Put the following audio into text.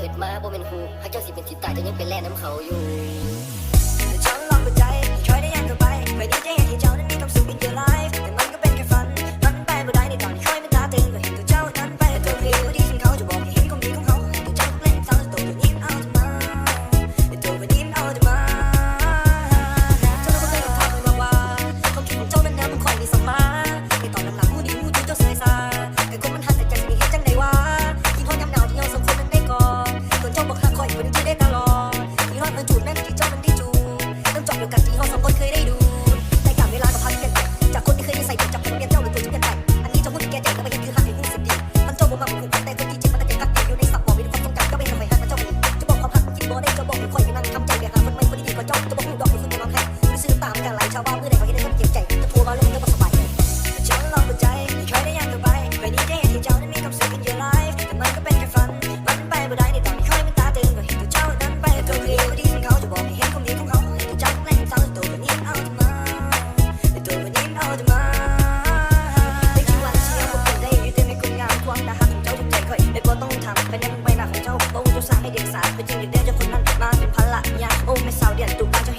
ดมาบ่เป็นหูฮักเจ้าสิเป็นสิตายแต่ยังเป็นแล่น้ำเขาอยู่ฉันลองเปิดใจใครได้ยังก็ไปไม่ได้จะเห็นที่เจ้านั้นมีความสุข in your life แต่มันก็เป็นแค่ฝันมันไปบ่ได้ในตอนที่คอยมันตาตึงก็เห็นตัวเจ้านั้นไปตัวเพลงที่ฉันเขาจะบอกให้เห็นความดีของเขาตัวเจ้าเล่นสาวตัวนี้เอาจะมาตัวนี้เอาจะมาเจ้าก็เคยกับทางมาว่าความคิดของเจ้านั้นมันคอยมีสมาในตอนหลังๆหูดีหูจูเจ้าเสยซาแต่คนมันหักแต่ใจมีเฮ็ดจังใดวะที่เขายำหนาวที่เราสมควรนั้นได้ก่อนตัวเจ้าบอกหักคอยอยู่ในที่ได้ตลอดที่รอดมันจูดแม่ที่เจ้ามันได้จูน้ำจอกเดียวกันที่เราสองคนเคยได้ดูในการเวลากับพันเปลี่ยนไปจากคนที่เคยนิสัยจากคนเปลี่ยนเจ้าหรือตัวที่เปลี่ยนไปอันนี้เจ้าพูดที่แก่ใจก็ไม่เห็นคือหักให้ผู้สึกดีทั้งเจ้าบ่มาเป็นคนแต่คนที่เจ็บมันแต่กักอยู่ในสับบ่มีความทรงจำก็ไม่ทำให้หักมันเจ้ามีจะบอกความหักจริงบ่ได้จะบอกคอยกันนั่งทำใจเดี๋ยวหาคนใหม่คนดีกว่าเจ้าจะบอกหูดอกหรือคุณจะวางแผนหรือซื้อตามกันหลายชาวบ้านเมื่อใดเขาเห็นได้คนเจ็บใจจะโทรมาลงจะบอกสบายฉันลองเปิดใจใครได้ยังก็ไปไปนี้ได้เห็นที่เจ้านั้นมีความสุข in your life แต่มันก็เป็นแค่ฝันมันไปบ่ได้ในตอนที่คอยมันตาตึงก็เห็นตัวเจ้านั้นไปตัวเพลงที่เขาจะบอกให้เห็นความดีของเขาตัวเจ้าเล่นสาวตัวนี้เอาจะมาตัวนี้เอาจะมาไม่คิดว่าเชียร์พวกคนได้ยืดในคนงามควงแต่หากของเจ้าถูกใจคอยไม่ก็ต้องทำเป็นยังใบหน้าของเจ้าโตเจ้าสร้างให้เด็กสาวเป็นจริงอยู่ได้เจ้าคนนั้นมาเป็นภาระยาโอ้ไม่สาวเดียนตุกบ้านเจ้า